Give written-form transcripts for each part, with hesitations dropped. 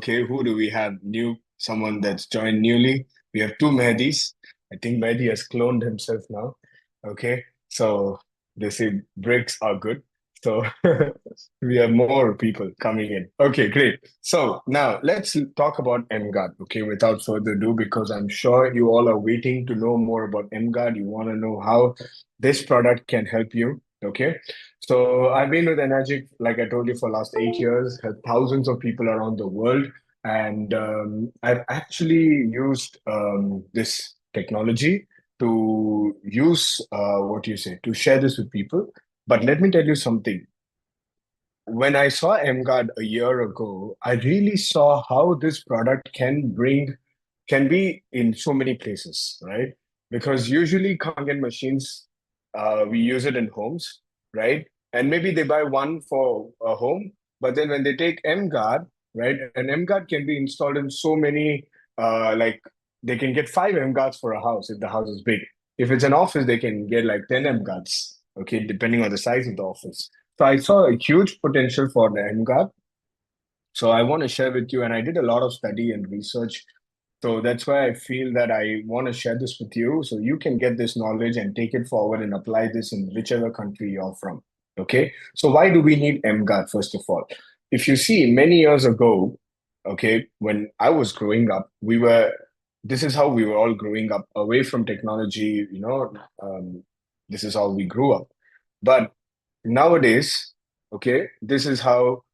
Okay, who do we have? Someone that's joined newly. We have two Mehdis. I think Mehdi has cloned himself now. Okay, so they say breaks are good. So we have more people coming in. Okay, great. So now let's talk about MGuard. Okay, without further ado, because I'm sure you all are waiting to know more about MGuard. You want to know how this product can help you. Okay, so I've been with Energic, like I told you, for last 8 years, helped thousands of people around the world. And I've actually used this technology to use what you say, to share this with people. But let me tell you something. When I saw MGuard a year ago, I really saw how this product can be in so many places, right? Because usually Kangen machines, we use it in homes, right? And maybe they buy one for a home, but then when they take MGuard, right, an MGuard can be installed in so many, like they can get 5 MGuards for a house if the house is big. If it's an office, they can get like 10 MGuards, okay, depending on the size of the office. So I saw a huge potential for the MGuard. So I want to share with you, and I did a lot of study and research. So that's why I feel that I want to share this with you so you can get this knowledge and take it forward and apply this in whichever country you're from. Okay. So why do we need MGuard, first of all? If you see many years ago, okay, when I was growing up, this is how we were all growing up away from technology, this is how we grew up. But nowadays, okay, this is how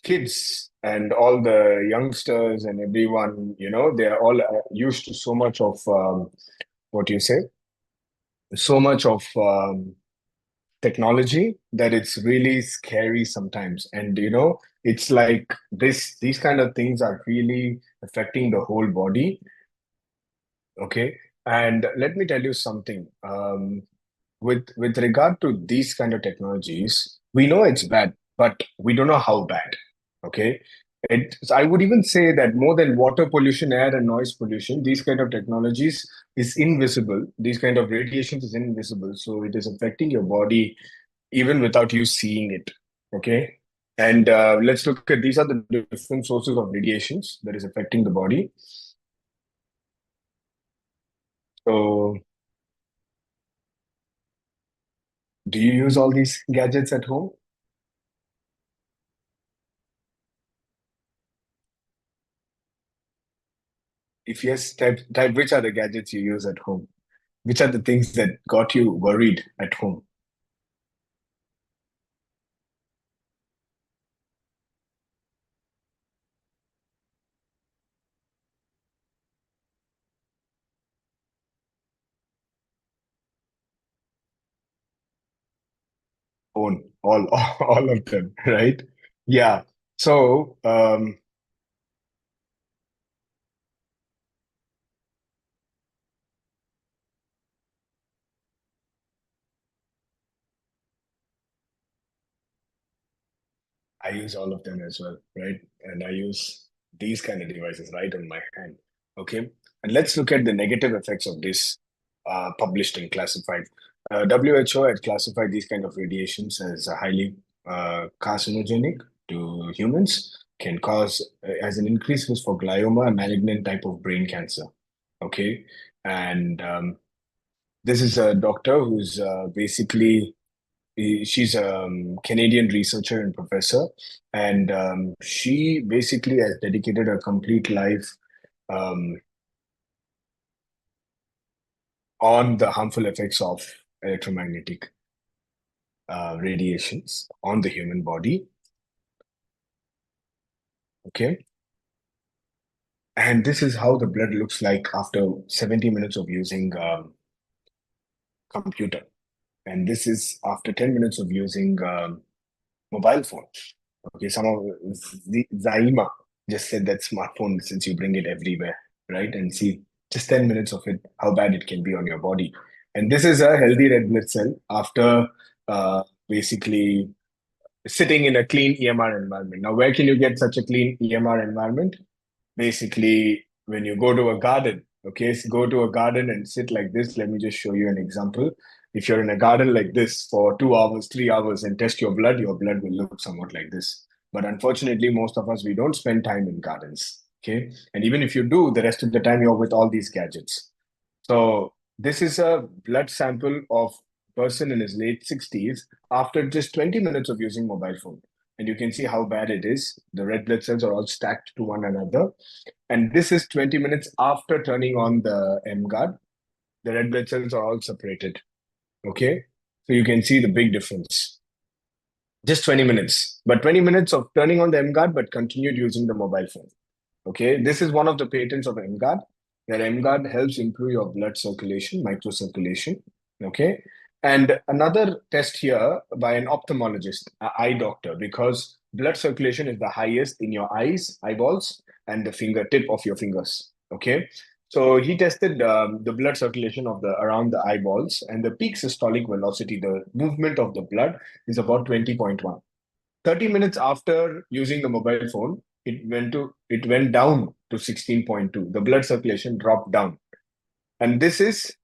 kids and all the youngsters and everyone, they're all used to so much of what you say, so much of technology that it's really scary sometimes. And it's like these kind of things are really affecting the whole body. Okay. And let me tell you something. With regard to these kind of technologies, we know it's bad, but we don't know how bad. Okay. I would even say that more than water pollution, air and noise pollution, these kind of technologies is invisible. These kind of radiations is invisible. So it is affecting your body even without you seeing it. Okay. And let's look at these are the different sources of radiations that is affecting the body. So do you use all these gadgets at home? If yes, type which are the gadgets you use at home? Which are the things that got you worried at home? Phone, all all of them, right? Yeah. So I use all of them as well, right? And I use these kind of devices right on my hand. Okay. And let's look at the negative effects of this published and classified. WHO had classified these kind of radiations as highly carcinogenic to humans, can cause as an increased risk for glioma, a malignant type of brain cancer. Okay. And this is a doctor who's basically she's a Canadian researcher and professor, and she basically has dedicated her complete life um, on the harmful effects of electromagnetic radiations on the human body. Okay, and this is how the blood looks like after 70 minutes of using computer, and this is after 10 minutes of using mobile phone. Okay, some of Zaima just said that smartphone since you bring it everywhere, right? And see just 10 minutes of it, how bad it can be on your body. And this is a healthy red blood cell after basically sitting in a clean EMR environment. Now, where can you get such a clean EMR environment? Basically, when you go to a garden, okay, so go to a garden and sit like this. Let me just show you an example. If you're in a garden like this for 2 hours, 3 hours and test your blood will look somewhat like this. But unfortunately, most of us, we don't spend time in gardens. Okay. And even if you do, the rest of the time you're with all these gadgets. So this is a blood sample of a person in his late 60s after just 20 minutes of using mobile phone. And you can see how bad it is. The red blood cells are all stacked to one another. And this is 20 minutes after turning on the 𝐸𝐺𝐴D. The red blood cells are all separated. Okay. So you can see the big difference. Just 20 minutes, but 20 minutes of turning on the 𝐸𝐺𝐴D, but continued using the mobile phone. Okay, this is one of the patents of 𝐸𝐺𝐴D. That 𝐸𝐺𝐴D helps improve your blood circulation, microcirculation. Okay, and another test here by an ophthalmologist, an eye doctor, because blood circulation is the highest in your eyes, eyeballs, and the fingertip of your fingers. Okay, so he tested the blood circulation of the around the eyeballs, and the peak systolic velocity, the movement of the blood, is about 20.1. 30 minutes after using the mobile phone, it went down to 16.2. The blood circulation dropped down. And this is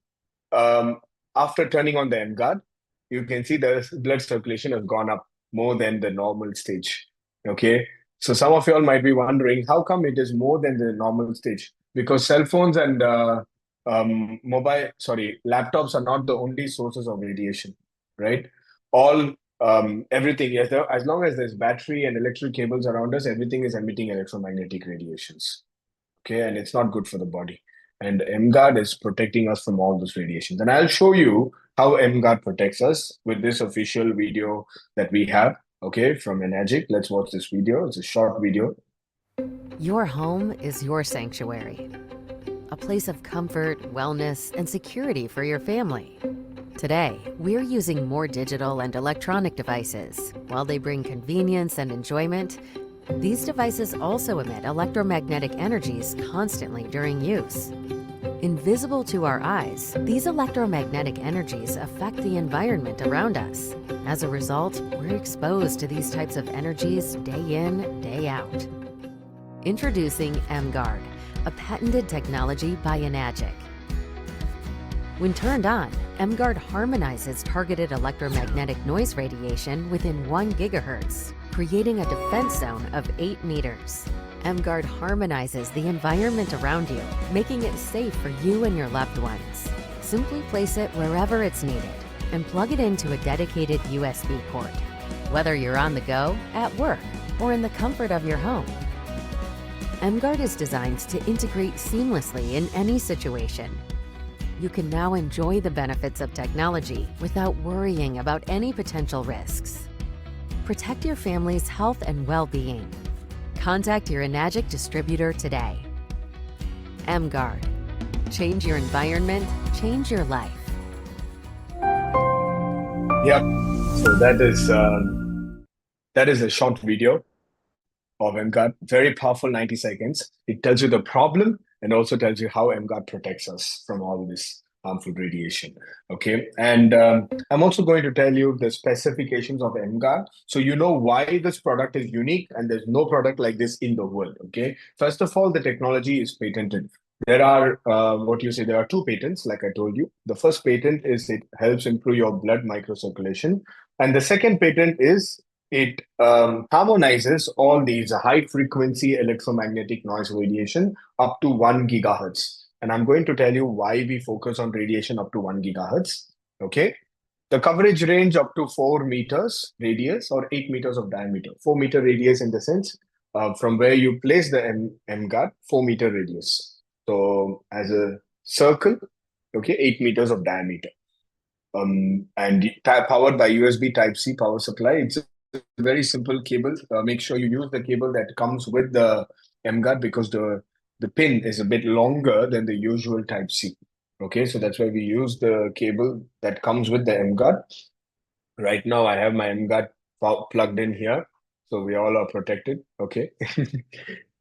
um, after turning on the 𝐸𝐺𝐴D, you can see the blood circulation has gone up more than the normal stage. Okay. So some of you all might be wondering, how come it is more than the normal stage? Because cell phones and laptops are not the only sources of radiation, right? All everything, yes, as long as there's battery and electric cables around us, everything is emitting electromagnetic radiations. Okay, and it's not good for the body. And 𝐸𝐺𝐴D is protecting us from all those radiations. And I'll show you how 𝐸𝐺𝐴D protects us with this official video that we have, okay, from Enagic. Let's watch this video. It's a short video. Your home is your sanctuary, a place of comfort, wellness, and security for your family. Today, we're using more digital and electronic devices. While they bring convenience and enjoyment, these devices also emit electromagnetic energies constantly during use. Invisible to our eyes, these electromagnetic energies affect the environment around us. As a result, we're exposed to these types of energies day in, day out. Introducing 𝐸𝐺𝐴D, a patented technology by Enagic. When turned on, 𝐸𝐺𝐴D harmonizes targeted electromagnetic noise radiation within 1 GHz, creating a defense zone of 8 meters. 𝐸𝐺𝐴D harmonizes the environment around you, making it safe for you and your loved ones. Simply place it wherever it's needed and plug it into a dedicated USB port, whether you're on the go, at work, or in the comfort of your home. 𝐸𝐺𝐴D is designed to integrate seamlessly in any situation. You can now enjoy the benefits of technology without worrying about any potential risks. Protect your family's health and well-being. Contact your Enagic distributor today. 𝐸𝐺𝐴D. Change your environment, change your life. Yep. So that is a short video of 𝐸𝐺𝐴D. Very powerful, 90 seconds. It tells you the problem and also tells you how 𝐸𝐺𝐴D protects us from all this harmful radiation. Okay. And I'm also going to tell you the specifications of 𝐸𝐺𝐴D, so you know why this product is unique and there's no product like this in the world. Okay. First of all, the technology is patented. There are, there are 2 patents, like I told you. The first patent is it helps improve your blood microcirculation. And the second patent is it harmonizes all these high frequency electromagnetic noise radiation up to 1 GHz. And I'm going to tell you why we focus on radiation up to 1 GHz. Okay. The coverage range up to 4 meters radius or 8 meters of diameter. 4-meter radius in the sense from where you place the 𝐸𝐺𝐴D, 4-meter radius. So as a circle, okay, 8 meters of diameter. And powered by USB Type-C power supply. It's a very simple cable. Make sure you use the cable that comes with the 𝐸𝐺𝐴D because the pin is a bit longer than the usual Type-C. Okay, so that's why we use the cable that comes with the 𝐸𝐺𝐴D. Right now, I have my 𝐸𝐺𝐴D plugged in here, so we all are protected. Okay.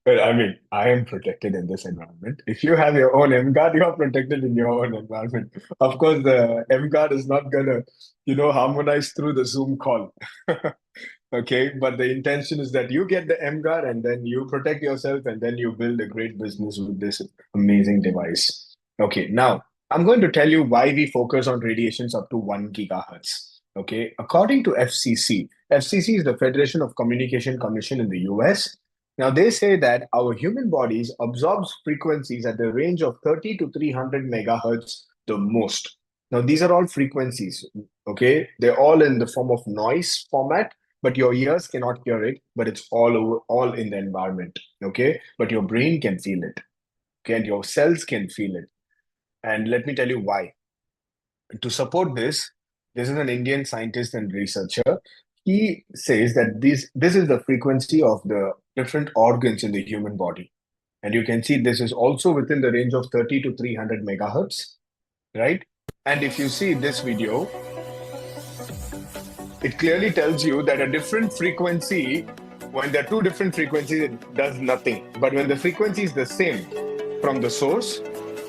Well, I mean, I am protected in this environment. If you have your own 𝐸𝐺𝐴D, you are protected in your own environment. Of course, the 𝐸𝐺𝐴D is not gonna, harmonize through the Zoom call. Okay, but the intention is that you get the 𝐸𝐺𝐴D and then you protect yourself and then you build a great business with this amazing device. Okay, now I'm going to tell you why we focus on radiations up to 1 GHz. Okay, according to FCC, FCC is the Federation of Communication Commission in the US. Now, they say that our human bodies absorbs frequencies at the range of 30 to 300 megahertz the most. Now, these are all frequencies, okay? They're all in the form of noise format, but your ears cannot hear it, but it's all over, all in the environment, okay? But your brain can feel it, okay? And your cells can feel it. And let me tell you why. To support this is an Indian scientist and researcher. He says that this is the frequency of the different organs in the human body. And you can see this is also within the range of 30 to 300 megahertz, right? And if you see this video, it clearly tells you that a different frequency, when there are two different frequencies, it does nothing. But when the frequency is the same from the source,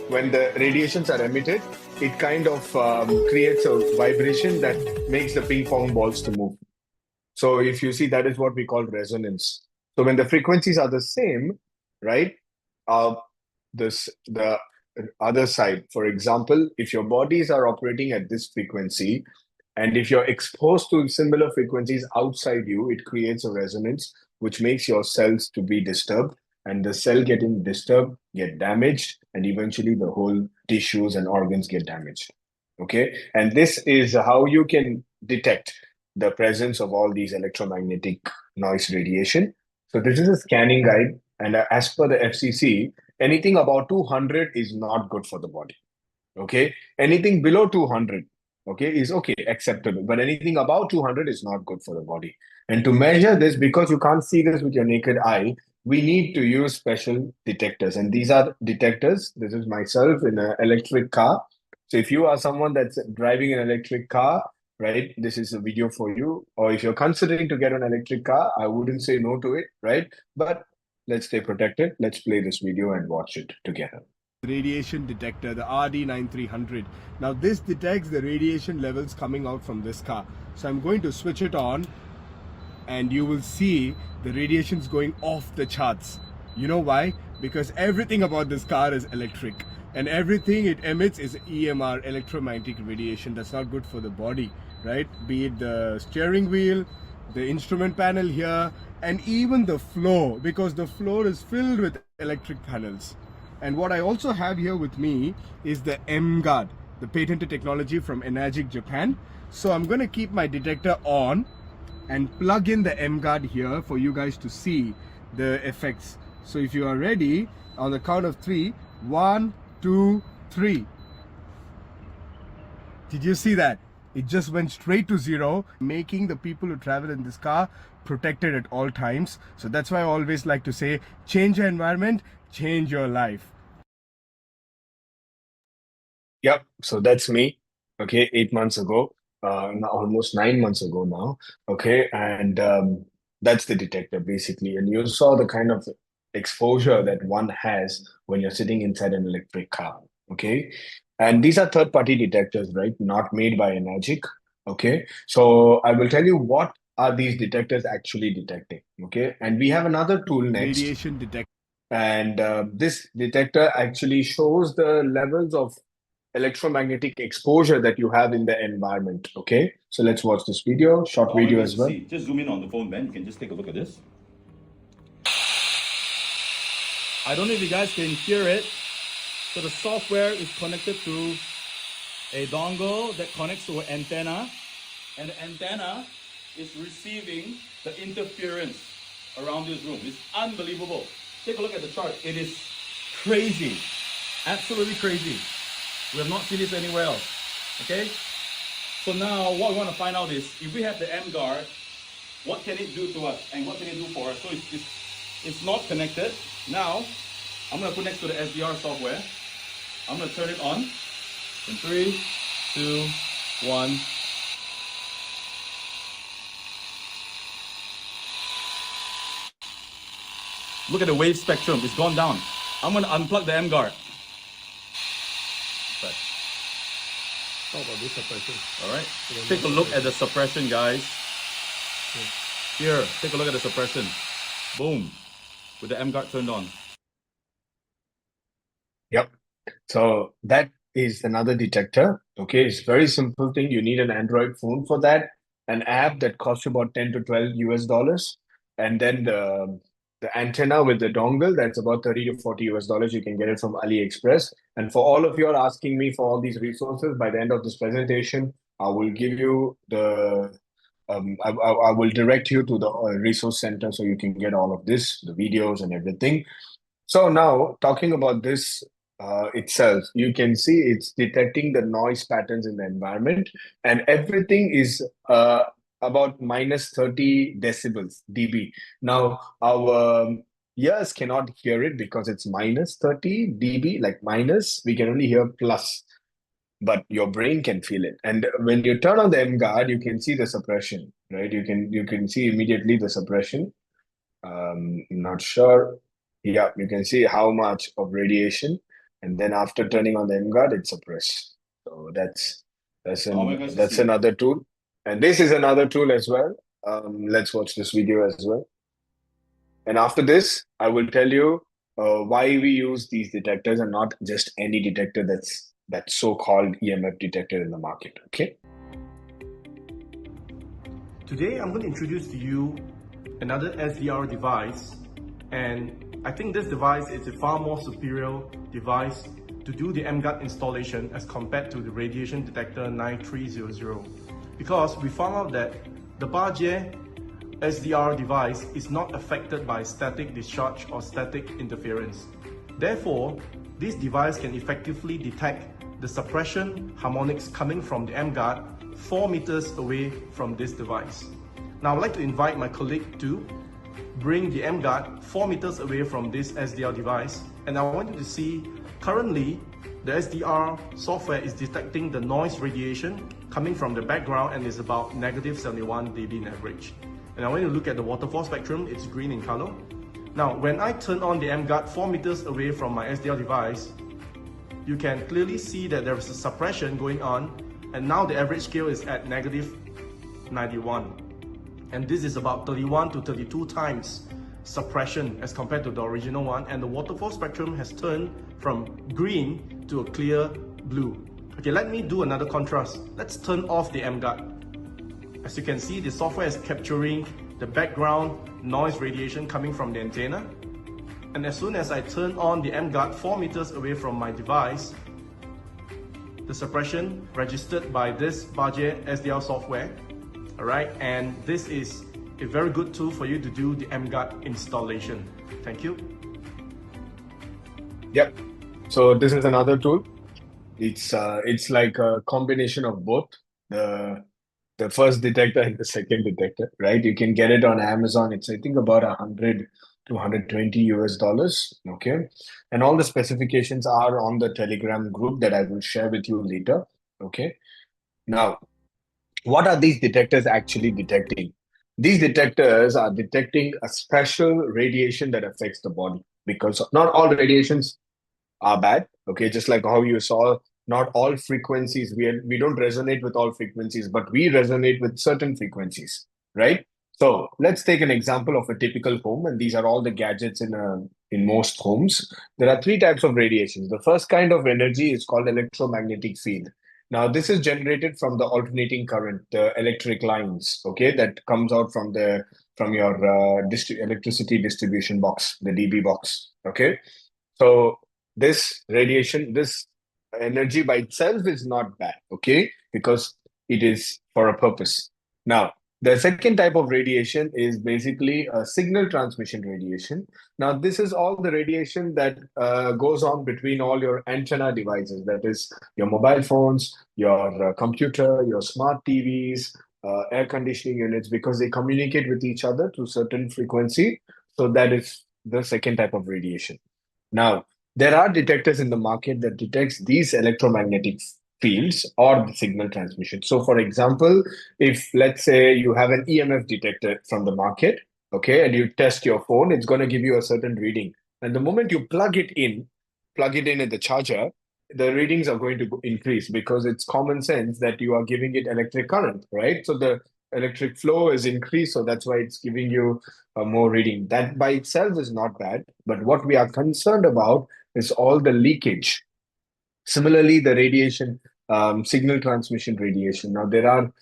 when the radiations are emitted, it kind of creates a vibration that makes the ping pong balls to move. So if you see, that is what we call resonance. So when the frequencies are the same, right? The other side, for example, if your bodies are operating at this frequency, and if you're exposed to similar frequencies outside you, it creates a resonance, which makes your cells to be disturbed. And the cell getting disturbed, get damaged, and eventually the whole tissues and organs get damaged. Okay. And this is how you can detect the presence of all these electromagnetic noise radiation. So this is a scanning guide. And as per the FCC, anything about 200 is not good for the body. Okay. Anything below 200, okay, is okay, acceptable. But anything above 200 is not good for the body. And to measure this, because you can't see this with your naked eye, we need to use special detectors. And these are detectors. This is myself in an electric car. So if you are someone that's driving an electric car, right, this is a video for you. Or if you're considering to get an electric car, I wouldn't say no to it, right? But let's stay protected. Let's play this video and watch it together. Radiation detector, the RD9300. Now this detects the radiation levels coming out from this car. So I'm going to switch it on and you will see the radiations going off the charts. You know why? Because everything about this car is electric and everything it emits is EMR, electromagnetic radiation. That's not good for the body, right? Be it the steering wheel, the instrument panel here, and even the floor, because the floor is filled with electric panels. And what I also have here with me is the 𝐿, the patented technology from 𝐏𝐺, Japan. So I'm going to keep my detector on and plug in the 𝐿 here for you guys to see the effects. So if you are ready, on the count of 3, 1, 2, 3. Did you see that? It just went straight to 0, making the people who travel in this car protected at all times. So that's why I always like to say, change your environment, change your life. Yep. So that's me. Okay. 8 months ago, almost 9 months ago now. Okay. And that's the detector basically. And you saw the kind of exposure that one has when you're sitting inside an electric car. Okay. And these are third-party detectors, right? Not made by 𝐏𝐺. Okay. So I will tell you what are these detectors actually detecting. Okay. And we have another tool next. Radiation detector. And this detector actually shows the levels of electromagnetic exposure that you have in the environment. Okay, so let's watch this video, short video as well. See. Just zoom in on the phone, Ben. You can just take a look at this. I don't know if you guys can hear it. So the software is connected to a dongle that connects to an antenna, and the antenna is receiving the interference around this room. It's unbelievable. Take a look at the chart. It is crazy, absolutely crazy. We have not seen this anywhere else. Okay? So now what we want to find out is, if we have the 𝐿, what can it do to us and what can it do for us? So it's not connected. Now, I'm going to put next to the SDR software. I'm going to turn it on. In 3, 2, 1. Look at the wave spectrum. It's gone down. I'm going to unplug the 𝐿. How about this suppression? All right. Take a look at the suppression, guys. Here, take a look at the suppression. Boom. With the 𝐿 turned on. Yep. So that is another detector. Okay, it's very simple thing. You need an Android phone for that. an app that costs you about 10 to 12 US dollars. And then the antenna with the dongle, that's about 30 to 40 US dollars. You can get it from AliExpress. And for all of you are asking me for all these resources, by the end of this presentation, I will give you I will direct you to the resource center so you can get all of this, the videos and everything. So now talking about this itself, you can see it's detecting the noise patterns in the environment, and everything is about minus 30 decibels, dB. Now our ears cannot hear it because it's minus 30 dB, like minus, we can only hear plus, but your brain can feel it. And when you turn on the M-Guard, you can see the suppression, right? You can see immediately the suppression. I'm not sure. Yeah, you can see how much of radiation, and then after turning on the M-Guard, it's suppressed. So Oh my gosh, that's another tool, and this is another tool as well. Let's watch this video as well. And after this, I will tell you why we use these detectors and not just any detector that so-called EMF detector in the market. Okay. Today I'm going to introduce to you another SDR device, and I think this device is a far more superior device to do the M-Guard installation as compared to the radiation detector 9300, because we found out that the 𝐏𝐫𝐨𝐝 SDR device is not affected by static discharge or static interference. Therefore, this device can effectively detect the suppression harmonics coming from the M-Guard 4 meters away from this device. Now I'd like to invite my colleague to bring the M-Guard 4 meters away from this SDR device, and I want you to see currently the SDR software is detecting the noise radiation coming from the background and is about negative 71 dB in average. And I want you to look at the waterfall spectrum, it's green in color. Now when I turn on the M-Guard 4 meters away from my SDR device, you can clearly see that there is a suppression going on, and now the average scale is at negative 91. And this is about 31 to 32 times suppression as compared to the original one, and the waterfall spectrum has turned from green to a clear blue. Okay, let me do another contrast. Let's turn off the M-Guard. As you can see, the software is capturing the background noise radiation coming from the antenna. And as soon as I turn on the M-Guard 4 meters away from my device, the suppression registered by this 𝐏𝐫𝐨 SDR software. Alright, and this is a very good tool for you to do the M-Guard installation. Thank you. Yep. So this is another tool. It's like a combination of both the first detector and the second detector, right? You can get it on Amazon. It's I think about 100 to 120 US dollars. Okay, and all the specifications are on the Telegram group that I will share with you later. Okay. Now, what are these detectors actually detecting? These detectors are detecting a special radiation that affects the body, because not all radiations are bad. Okay, just like how you saw, not all frequencies, we don't resonate with all frequencies, but we resonate with certain frequencies, right? So let's take an example of a typical home, and these are all the gadgets in most homes. There are three types of radiations. The first kind of energy is called electromagnetic field. Now, this is generated from the alternating current, the electric lines, okay, that comes out from your electricity distribution box, the DB box, okay? So this radiation, this energy by itself is not bad, okay, because it is for a purpose. Now, the second type of radiation is basically a signal transmission radiation. Now, this is all the radiation that goes on between all your antenna devices, that is your mobile phones, your computer, your smart TVs, air conditioning units, because they communicate with each other to certain frequency. So that is the second type of radiation. Now, there are detectors in the market that detects these electromagnetic fields or the signal transmission. So for example, if let's say you have an EMF detector from the market, okay, and you test your phone, it's going to give you a certain reading. And the moment you plug it in at the charger, the readings are going to increase, because it's common sense that you are giving it electric current, right? So the electric flow is increased, so that's why it's giving you more reading. That by itself is not bad, but what we are concerned about is all the leakage. Similarly, the radiation, signal transmission radiation. Now, there are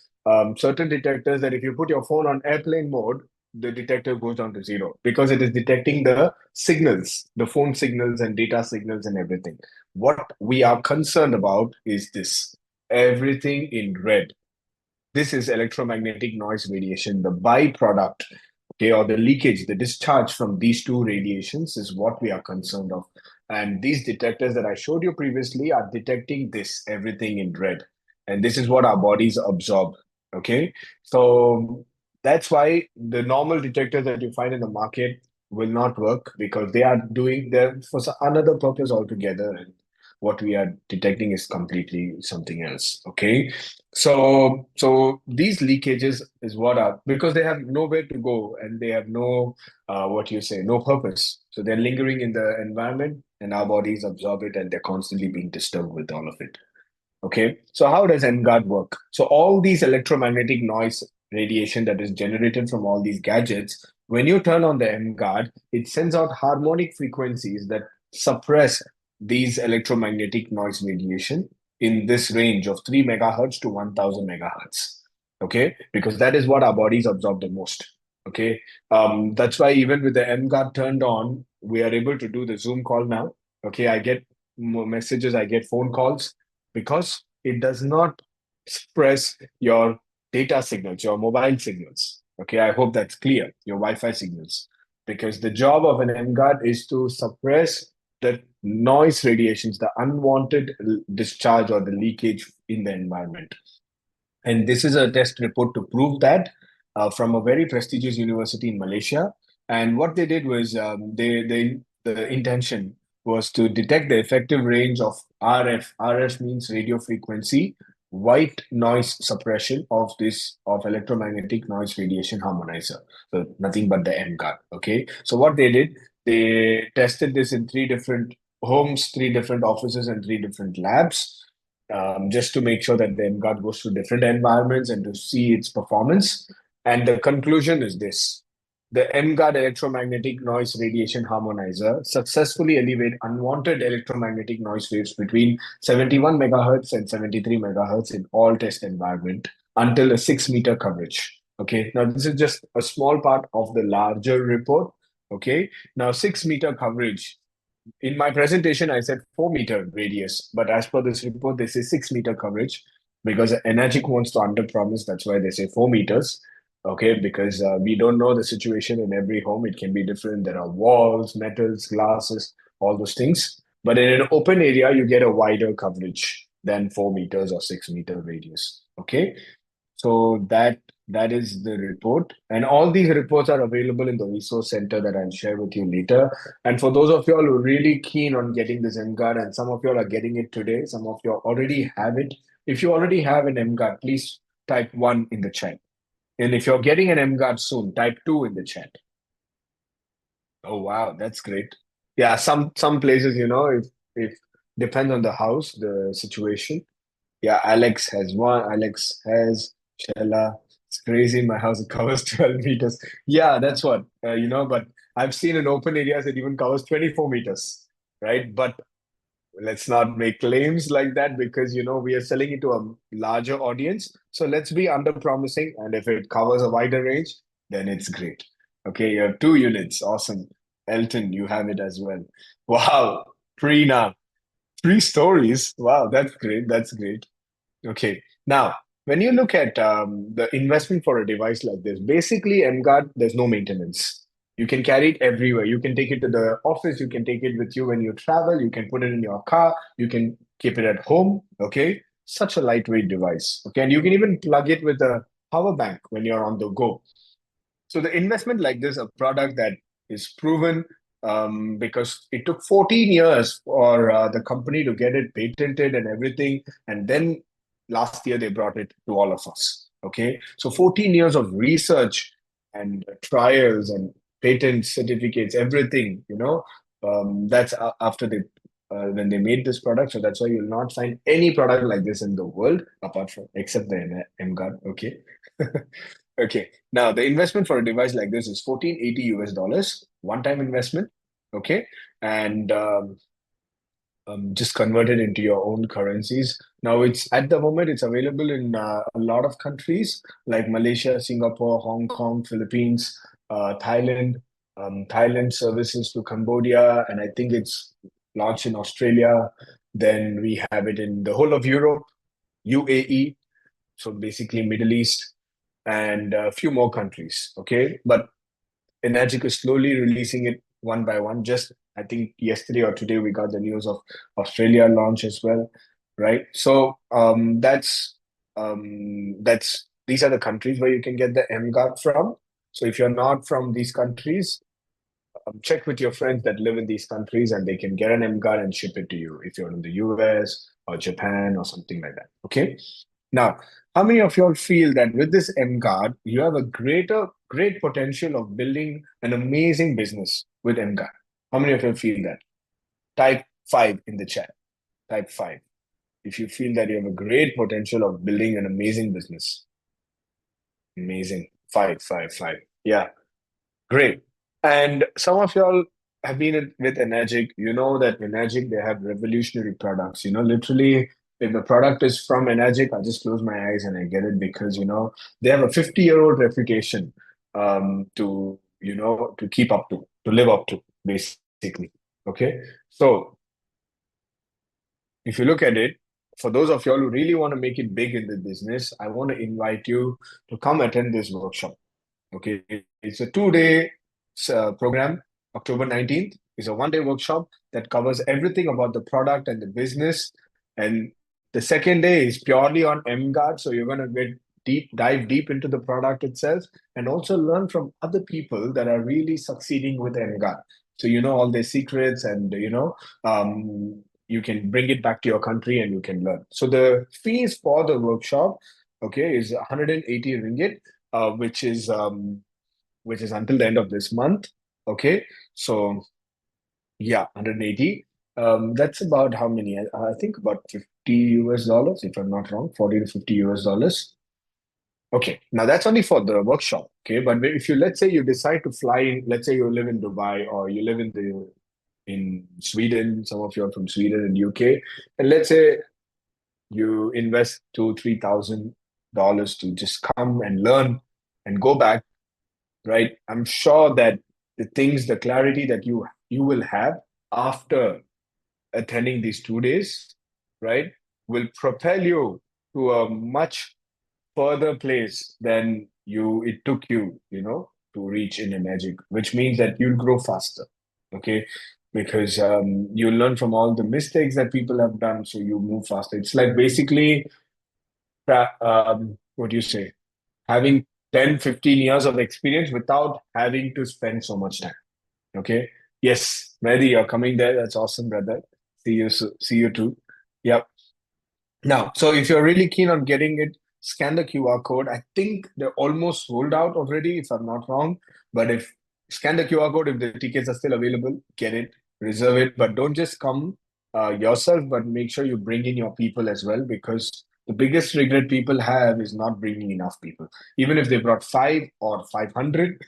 certain detectors that if you put your phone on airplane mode, the detector goes down to zero because it is detecting the signals, the phone signals and data signals and everything. What we are concerned about is this, everything in red. This is electromagnetic noise radiation, the byproduct, okay, or the leakage, the discharge from these two radiations is what we are concerned of. And these detectors that I showed you previously are detecting this, everything in red. And this is what our bodies absorb, okay? So that's why the normal detectors that you find in the market will not work because they are doing them for another purpose altogether. And what we are detecting is completely something else, okay? So these leakages is what are because they have nowhere to go and they have no what you say, no purpose. So they're lingering in the environment and our bodies absorb it and they're constantly being disturbed with all of it. Okay, so how does NGuard work? So all these electromagnetic noise radiation that is generated from all these gadgets, when you turn on the NGuard, it sends out harmonic frequencies that suppress these electromagnetic noise radiation in this range of 3 megahertz to 1000 megahertz. Okay, because that is what our bodies absorb the most. Okay, that's why even with the NGuard turned on, we are able to do the Zoom call now. Okay, I get messages, I get phone calls because it does not suppress your data signals, your mobile signals. Okay, I hope that's clear, your Wi-Fi signals. Because the job of an NGuard is to suppress the noise radiations, the unwanted discharge or the leakage in the environment. And this is a test report to prove that from a very prestigious university in Malaysia. And what they did was the intention was to detect the effective range of RF. RF means radio frequency, white noise suppression of this of electromagnetic noise radiation harmonizer. So nothing but the NGuard. Okay. So what they did, they tested this in three different homes, three different offices, and three different labs just to make sure that the NGuard goes to different environments and to see its performance. And the conclusion is this. The NGuard electromagnetic noise radiation harmonizer successfully elevate unwanted electromagnetic noise waves between 71 megahertz and 73 megahertz in all test environment until a 6 meter coverage. Okay, now this is just a small part of the larger report. Okay, now 6 meter coverage in my presentation, I said 4 meter radius, but as per this report, they say 6 meter coverage because Energic wants to underpromise. That's why they say 4 meters. Okay, because we don't know the situation in every home. It can be different. There are walls, metals, glasses, all those things. But in an open area, you get a wider coverage than 4 meters or 6 meter radius. Okay, so that is the report, and all these reports are available in the resource center that I'll share with you later. And for those of you all who are really keen on getting this MGuard, and some of you all are getting it today, some of you already have it. If you already have an MGuard, please type 1 in the chat. And if you're getting an MGuard soon, type 2 in the chat. Oh wow, that's great. Yeah, some places, if depends on the house, the situation. Yeah, Alex has one. Alex has Shella. It's crazy. My house covers 12 meters. Yeah, that's what, but I've seen in open areas it even covers 24 meters, right? But let's not make claims like that because, we are selling it to a larger audience. So let's be under promising. And if it covers a wider range, then it's great. Okay, you have 2 units. Awesome. Elton, you have it as well. Wow. Prina, 3 stories. Wow, that's great. That's great. Okay. Now, when you look at the investment for a device like this, basically, MGuard, there's no maintenance. You can carry it everywhere. You can take it to the office. You can take it with you when you travel. You can put it in your car. You can keep it at home. Okay. Such a lightweight device. Okay. And you can even plug it with a power bank when you're on the go. So the investment like this, a product that is proven because it took 14 years for the company to get it patented and everything. And then last year they brought it to all of us. Okay. So 14 years of research and trials and patent certificates, everything, that's after they when they made this product. So that's why you'll not find any product like this in the world apart from except the MGuard. Okay. Okay. Now, the investment for a device like this is 1480 US dollars, one-time investment. Okay. And just convert it into your own currencies. Now, it's at the moment it's available in a lot of countries like Malaysia, Singapore, Hong Kong, Philippines, Thailand. Thailand services to Cambodia, and I think it's launched in Australia. Then we have it in the whole of Europe, UAE, so basically Middle East, and a few more countries. Okay, but Enagic is slowly releasing it one by one. Just I think yesterday or today we got the news of Australia launch as well, right? So that's these are the countries where you can get the MGuard from. So if you're not from these countries, check with your friends that live in these countries and they can get an MGuard and ship it to you if you're in the US or Japan or something like that. Okay. Now, how many of y'all feel that with this MGuard, you have a great potential of building an amazing business with MGuard? How many of you feel that? Type 5 in the chat. Type 5. If you feel that you have a great potential of building an amazing business. Amazing. 5. Yeah. Great. And some of y'all have been with Enagic. You know that Enagic, they have revolutionary products. Literally, if the product is from Enagic, I just close my eyes and I get it because, they have a 50-year-old reputation to keep up to live up to, basically. Okay. So if you look at it, for those of y'all who really want to make it big in the business, I want to invite you to come attend this workshop. Okay, it's a 2-day program. October 19th is a 1-day workshop that covers everything about the product and the business. And the second day is purely on MGuard. So you're going to dive deep into the product itself and also learn from other people that are really succeeding with MGuard. So you know all their secrets and, you can bring it back to your country and you can learn. So the fees for the workshop, okay, is 180 ringgit, which is until the end of this month. Okay, so yeah, 180. That's about how many? I think about 50 US dollars, if I'm not wrong, 40 to 50 US dollars. Okay, now that's only for the workshop. Okay, but if you let's say you decide to fly in, let's say you live in Dubai or you live in Sweden, some of you are from Sweden and UK, and let's say you invest $2,000-3,000 to just come and learn and go back, right? I'm sure that the clarity that you will have after attending these 2 days, right, will propel you to a much further place than it took to reach in Enagic, which means that you'll grow faster. Okay. Because you learn from all the mistakes that people have done, so you move faster. It's like basically what do you say? Having 10, 15 years of experience without having to spend so much time. Okay. Yes, Mehdi, you're coming there. That's awesome, brother. See you too. Yep. Now, so if you're really keen on getting it, scan the QR code. I think they're almost sold out already, if I'm not wrong. But if scan the QR code, if the tickets are still available, get it, reserve it. But don't just come yourself, but make sure you bring in your people as well, because the biggest regret people have is not bringing enough people. Even if they brought 5 or 500,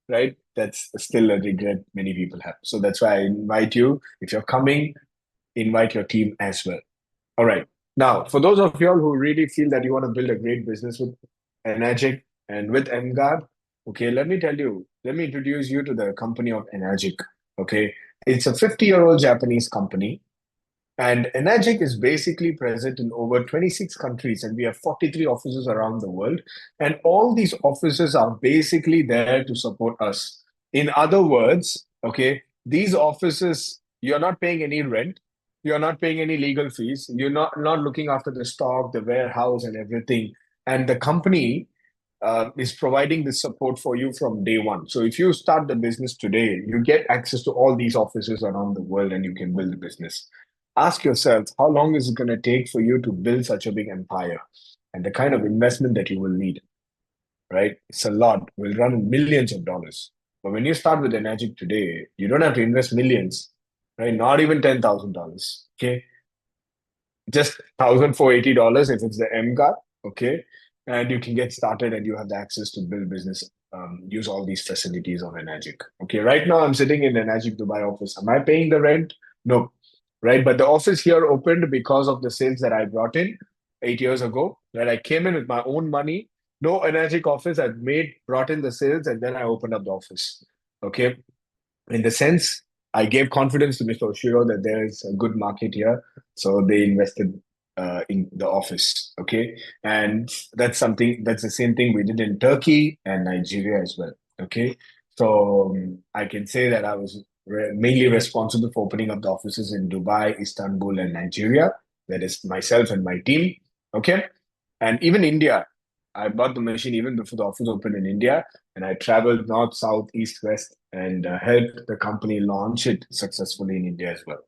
right? That's still a regret many people have. So that's why I invite you, if you're coming, invite your team as well. All right. Now, for those of y'all who really feel that you want to build a great business with Enagic and with MGuard, okay, let me introduce you to the company of Enagic. Okay. It's a 50-year-old Japanese company. And Enagic is basically present in over 26 countries, and we have 43 offices around the world. And all these offices are basically there to support us. In other words, okay, these offices, you're not paying any rent, you're not paying any legal fees, you're not looking after the stock, the warehouse, and everything. And the company is providing the support for you from day one. So if you start the business today, you get access to all these offices around the world and you can build the business. Ask yourself, how long is it going to take for you to build such a big empire and the kind of investment that you will need, right? It's a lot. We'll run millions of dollars. But when you start with Enagic today, you don't have to invest millions, right? Not even $10,000, okay? Just $1,480 if it's the MGuard, okay? And you can get started and you have the access to build business, use all these facilities of Enagic. Okay, right now I'm sitting in Enagic Dubai office. Am I paying the rent? No. right? But the office here opened because of the sales that I brought in 8 years ago, where I came in with my own money, no energetic office. I brought in the sales, and then I opened up the office. Okay. In the sense, I gave confidence to Mr. Oshiro that there is a good market here. So they invested in the office. Okay. And that's the same thing we did in Turkey and Nigeria as well. Okay. So I can say that I was mainly responsible for opening up the offices in Dubai, Istanbul, and Nigeria. That is myself and my team. Okay. And even India, I bought the machine even before the office opened in India. And I traveled north, south, east, west, and helped the company launch it successfully in India as well.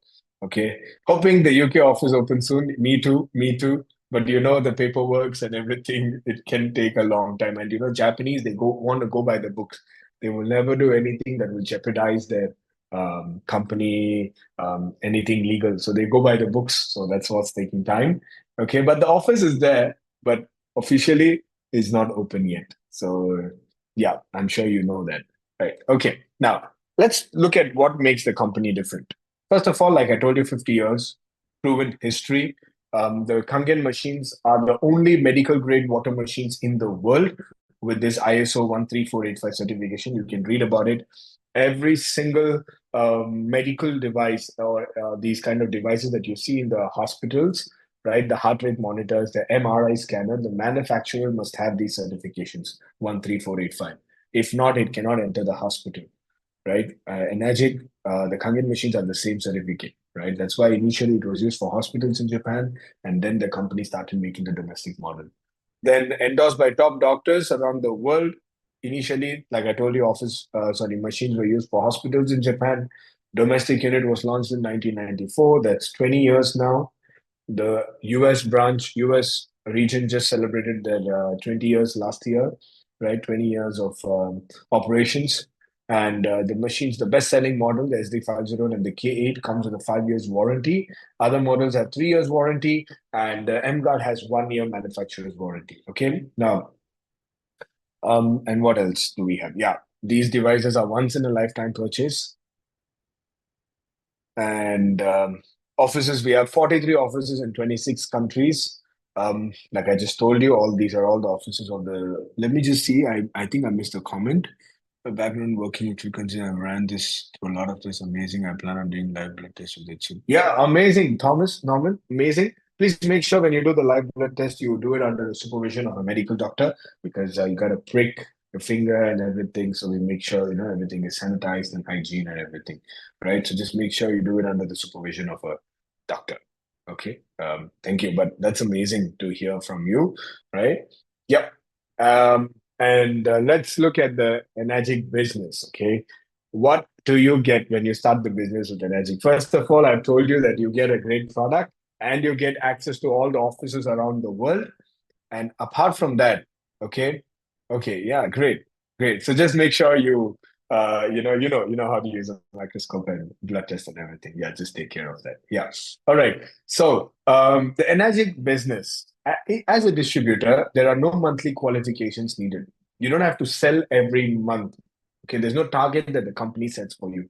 Okay. Hoping the UK office opens soon. Me too. Me too. But the paperwork and everything, it can take a long time. And Japanese, they want to go by the books. They will never do anything that will jeopardize their company, anything legal. So they go by the books. So that's what's taking time. Okay. But the office is there, but officially is not open yet. So yeah, I'm sure you know that. Right. Okay. Now, let's look at what makes the company different. First of all, like I told you, 50 years, proven history. The Kangen machines are the only medical grade water machines in the world with this ISO 13485 certification. You can read about it. Every single medical device or these kind of devices that you see in the hospitals, right? The heart rate monitors, the MRI scanner, the manufacturer must have these certifications 13485. If not, it cannot enter the hospital, right? Enagic, the Kangen machines are the same certificate, right? That's why initially it was used for hospitals in Japan, and then the company started making the domestic model. Then endorsed by top doctors around the world. Initially, like I told you, machines were used for hospitals in Japan. Domestic unit was launched in 1994. That's 20 years now. The US region just celebrated their 20 years last year, right? 20 years of operations. And the machines, the best-selling model, the SD50 and the K8 comes with a 5 years warranty. Other models have 3 years warranty, and 𝐿 has 1 year manufacturer's warranty. Okay, now, and what else do we have? Yeah, these devices are once in a lifetime purchase. And offices, we have 43 offices in 26 countries. Like I just told you, these are all the offices of the. Let me just see. I think I missed a comment. The background working with frequency. I ran this to a lot of this. Amazing. I plan on doing live blood tests with it. Yeah, amazing, Thomas, Norman, amazing. Please make sure when you do the live blood test, you do it under the supervision of a medical doctor, because you got to prick your finger and everything. So we make sure everything is sanitized and hygiene and everything, right? So just make sure you do it under the supervision of a doctor. Okay. Thank you. But that's amazing to hear from you, right? Yep. And let's look at the Enagic business. Okay. What do you get when you start the business with Enagic? First of all, I've told you that you get a great product and you get access to all the offices around the world. And apart from that, okay, yeah, great. So just make sure you you know how to use a microscope and blood test and everything. Yeah, just take care of that. Yeah. All right. So the Enagic business, as a distributor, there are no monthly qualifications needed. You don't have to sell every month. Okay, there's no target that the company sets for you.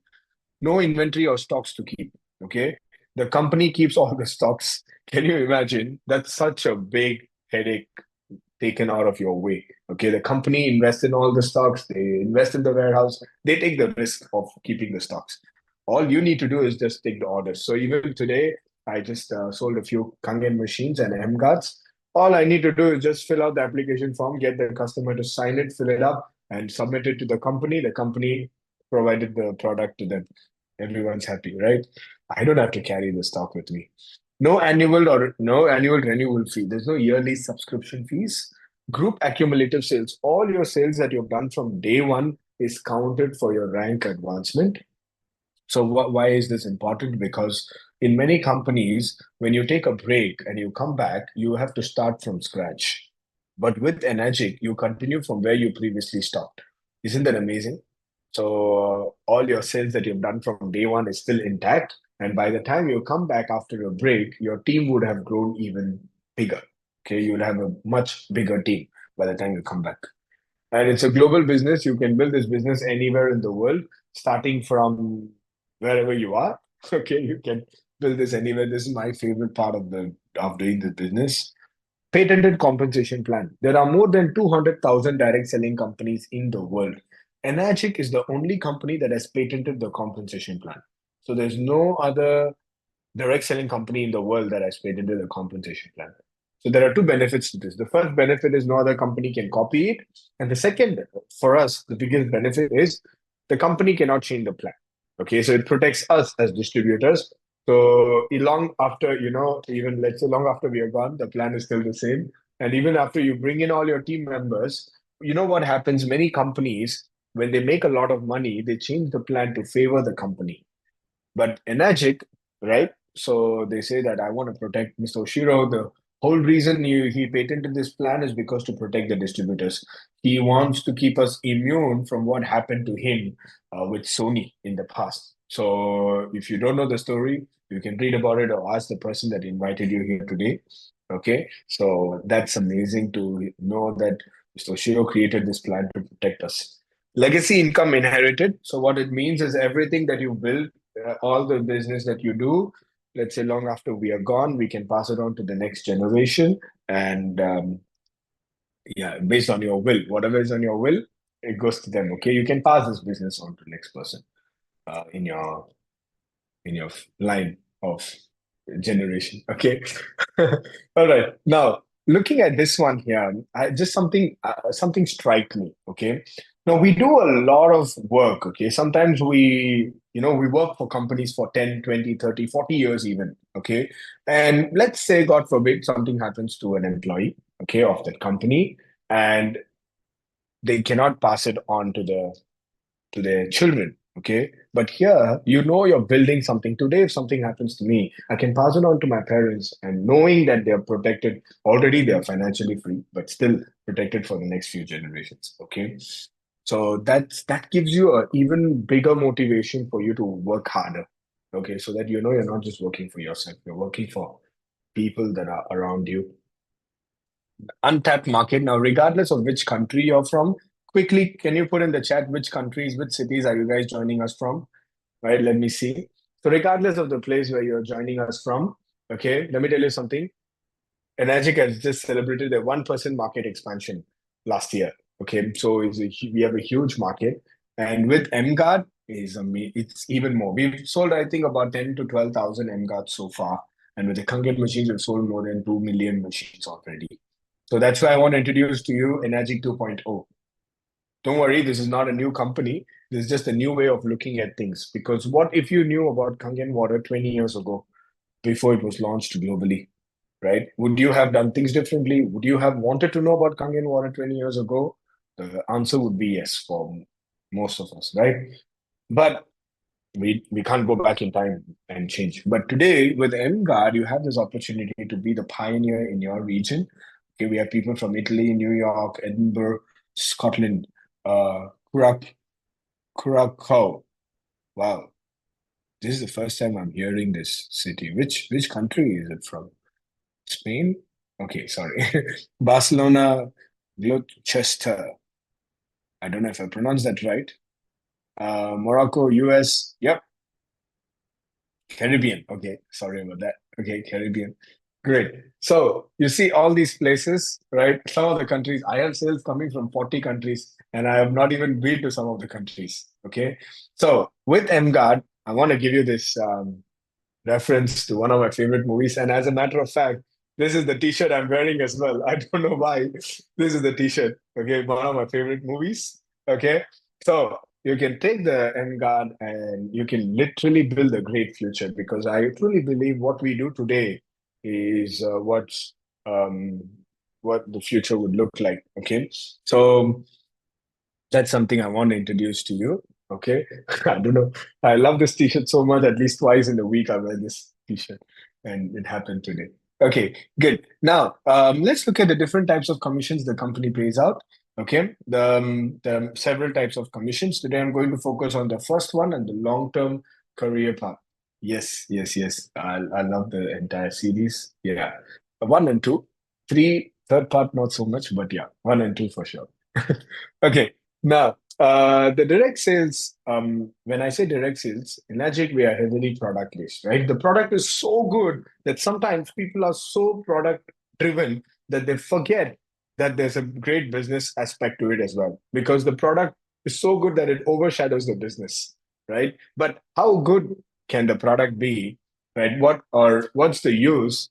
No inventory or stocks to keep. Okay, the company keeps all the stocks. Can you imagine? That's such a big headache taken out of your way. Okay, the company invests in all the stocks, they invest in the warehouse, they take the risk of keeping the stocks. All you need to do is just take the orders. So even today, I just sold a few Kangen machines and 𝐿. All I need to do is just fill out the application form, get the customer to sign it, fill it up, and submit it to the company. The company provided the product to them. Everyone's happy, right? I don't have to carry the stock with me. No annual renewal fee. There's no yearly subscription fees. Group accumulative sales. All your sales that you've done from day one is counted for your rank advancement. So why is this important? Because in many companies, when you take a break and you come back, you have to start from scratch. But with Enagic, you continue from where you previously stopped. Isn't that amazing? So all your sales that you've done from day one is still intact. And by the time you come back after a break, your team would have grown even bigger. Okay, you would have a much bigger team by the time you come back. And it's a global business. You can build this business anywhere in the world, starting from wherever you are. Okay, you can build this anywhere. This is my favorite part of doing this business. Patented compensation plan. There are more than 200,000 direct selling companies in the world. Enagic is the only company that has patented the compensation plan. So there's no other direct selling company in the world that has patented a compensation plan. So there are two benefits to this. The first benefit is no other company can copy it. And the second, for us, the biggest benefit is the company cannot change the plan. Okay, so it protects us as distributors. So long after, even let's say long after we are gone, the plan is still the same. And even after you bring in all your team members, you know what happens? Many companies, when they make a lot of money, they change the plan to favor the company. But Enagic, right? So they say that I want to protect Mr. Oshiro. The whole reason he patented this plan is because to protect the distributors. He wants to keep us immune from what happened to him with Sony in the past. So if you don't know the story, you can read about it or ask the person that invited you here today. Okay, so that's amazing to know that Mr. Oshiro created this plan to protect us. Legacy income inherited. So what it means is everything that you build, all the business that you do, let's say long after we are gone, we can pass it on to the next generation. And yeah, based on your will, whatever is on your will, it goes to them. Okay, you can pass this business on to the next person in your line of generation. Okay. All right. Now, looking at this one here, just something strike me. Okay. Now we do a lot of work. Okay. Sometimes we work for companies for 10, 20, 30, 40 years even. Okay. And let's say, God forbid, something happens to an employee, okay, of that company, and they cannot pass it on to their children. Okay. But here, you're building something. Today, if something happens to me, I can pass it on to my parents, and knowing that they're protected, already they're financially free, but still protected for the next few generations. Okay. So that gives you an even bigger motivation for you to work harder. Okay. So that you're not just working for yourself, you're working for people that are around you. Untapped market. Now, regardless of which country you're from, quickly, can you put in the chat which countries, which cities are you guys joining us from? Right, let me see. So regardless of the place where you're joining us from, okay, let me tell you something. Enagic has just celebrated a 1% market expansion last year. Okay, so we have a huge market. And with MGuard, it's even more. We've sold, I think, about 10 to 12,000 MGuards so far. And with the 𝐶𝐽 machines, we've sold more than 2 million machines already. So that's why I want to introduce to you Enagic 2.0. Don't worry, this is not a new company. This is just a new way of looking at things. Because what if you knew about Kangen water 20 years ago, before it was launched globally, right? Would you have done things differently? Would you have wanted to know about Kangen water 20 years ago? The answer would be yes for most of us, right? But we can't go back in time and change. But today with MGuard, you have this opportunity to be the pioneer in your region. Okay, we have people from Italy, New York, Edinburgh, Scotland, Curacao. Wow, this is the first time I'm hearing this city. Which country is it from? Spain? Okay, sorry. Barcelona, Gloucester. I don't know if I pronounced that right. Morocco, US. Yep. Caribbean. Okay, sorry about that. Okay, Caribbean. Great. So you see all these places, right? Some of the countries, I have sales coming from 40 countries, and I have not even been to some of the countries. Okay. So with MGuard, I want to give you this reference to one of my favorite movies. And as a matter of fact, this is the t-shirt I'm wearing as well. I don't know why. This is the t-shirt. Okay, one of my favorite movies. Okay. So you can take the MGuard and you can literally build a great future, because I truly believe what we do today is what the future would look like. Okay. So that's something I want to introduce to you. Okay. I don't know. I love this t-shirt so much. At least twice in a week I wear this t-shirt, and it happened today. Okay, good. Now, let's look at the different types of commissions the company pays out. Okay, the several types of commissions. Today I'm going to focus on the first one and the long-term career path. Yes, yes, yes. I love the entire series. Yeah. One and two. Three, third part, not so much, but yeah, one and two for sure. Okay. Now, The direct sales, when I say direct sales, in Magic, we are heavily product based, right? The product is so good that sometimes people are so product driven that they forget that there's a great business aspect to it as well, because the product is so good that it overshadows the business, right? But how good can the product be, right? What's the use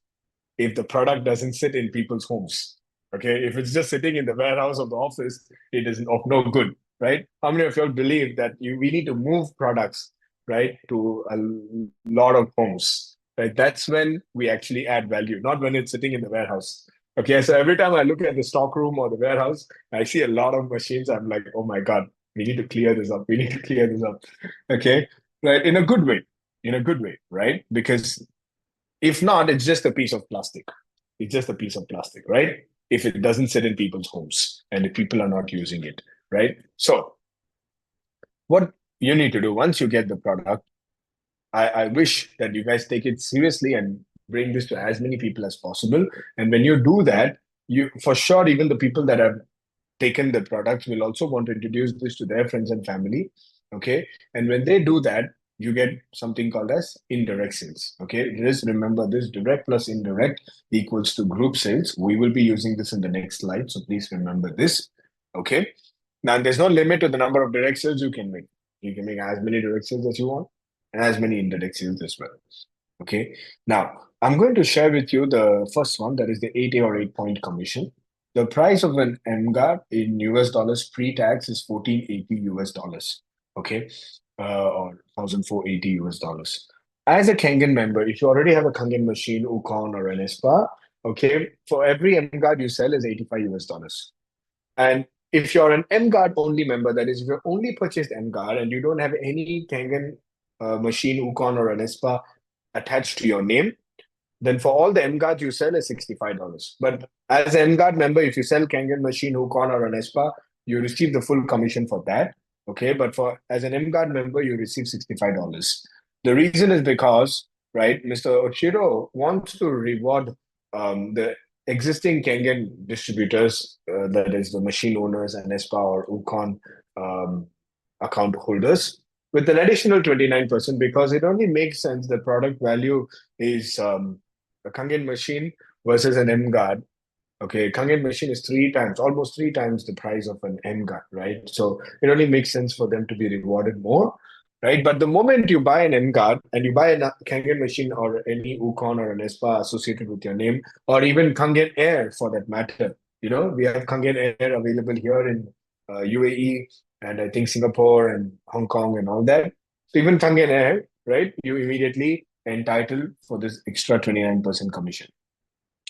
if the product doesn't sit in people's homes? Okay, if it's just sitting in the warehouse of the office, it is of no good, right? How many of you all believe that we need to move products, right, to a lot of homes, right? That's when we actually add value, not when it's sitting in the warehouse. Okay, so every time I look at the stock room or the warehouse, I see a lot of machines. I'm like, oh my God, we need to clear this up. We need to clear this up. Okay, right, in a good way, right? Because if not, it's just a piece of plastic. It's just a piece of plastic, right? If it doesn't sit in people's homes and if people are not using it, right? So, what you need to do once you get the product, I wish that you guys take it seriously and bring this to as many people as possible. And when you do that, you for sure, even the people that have taken the products will also want to introduce this to their friends and family. Okay. And when they do that, you get something called as indirect sales. Okay. Just remember this: direct plus indirect equals to group sales. We will be using this in the next slide. So please remember this. Okay. Now, there's no limit to the number of direct sales you can make. You can make as many direct sales as you want and as many indirect sales as well. Okay. Now, I'm going to share with you the first one, that is the 8A or 8-point commission. The price of an MGAT in US dollars pre-tax is 1480 US dollars. Okay. Or 1480 US dollars. As a Kangen member, if you already have a Kangen machine, 𝐿 or an ESPA, okay, for every MGAT you sell is 85 US dollars. And if you're an MGuard only member, that is, if you've only purchased MGuard and you don't have any Kangen machine, 𝐿 or an ESPA attached to your name, then for all the MGuards you sell is $65. But as an MGuard member, if you sell Kangen machine, 𝐿 or an ESPA, you receive the full commission for that. Okay, but for as an MGuard member, you receive $65. The reason is because, right, Mr. Oshiro wants to reward the existing Kangen distributors, that is the machine owners and ESPA or 𝐿 account holders, with an additional 29%, because it only makes sense the product value is a Kangen machine versus an MGuard. Okay, Kangen machine is almost three times the price of an MGuard, right? So it only makes sense for them to be rewarded more, right? But the moment you buy an MGuard and you buy a Kangen machine or any 𝐿 or an ESPA associated with your name, or even Kangen Air for that matter, we have Kangen Air available here in UAE and I think Singapore and Hong Kong and all that. So even Kangen Air, right? You immediately entitled for this extra 29% commission.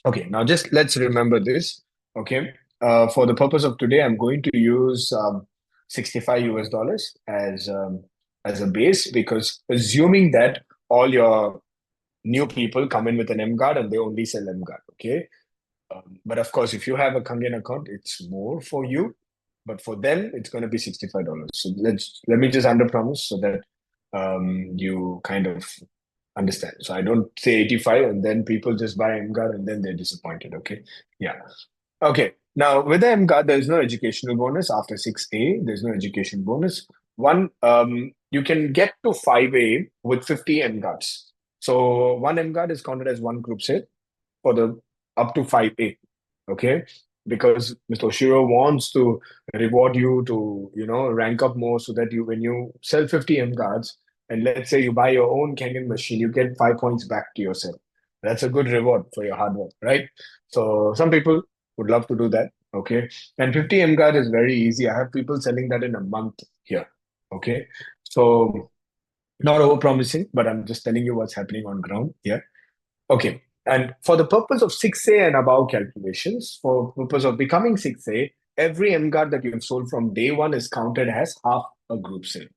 Okay, now just let's remember this. Okay, for the purpose of today, I'm going to use 65 US dollars as a base, because assuming that all your new people come in with an MGuard and they only sell MGuard. Okay, but of course, if you have a Kangen account, it's more for you. But for them, it's going to be $65. So let me just under promise so that you kind of understand. So I don't say 85 and then people just buy MGuard and then they're disappointed. Okay. Yeah. Okay. Now with the MGuard, there's no educational bonus after 6A. There's no education bonus. One, you can get to 5A with 50 MGuards. So one MGuard is counted as one group set for the up to 5A. Okay. Because Mr. Oshiro wants to reward you to, rank up more so that when you sell 50 MGuards, and let's say you buy your own Kangen machine, you get 5 points back to yourself. That's a good reward for your hard work, right? So some people would love to do that, okay? And 50 MGuard is very easy. I have people selling that in a month here, okay? So not over-promising, but I'm just telling you what's happening on ground here. Okay, and for the purpose of 6A and above calculations, for purpose of becoming 6A, every MGuard that you've sold from day one is counted as half a group sale.